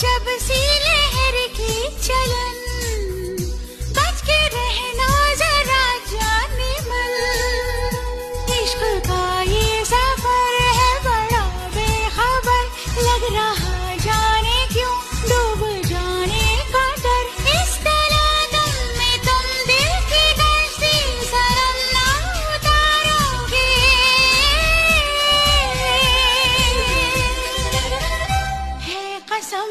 जब सी लहर की चलन, बच के रहना जरा जाने मन। इश्क का ये सफर है बड़ा बेखबर, लग रहा जाने क्यों डूब जाने का डर। इस तलादम में तुम दिल की गर्जी शर्म ना उतारोगे, है कसम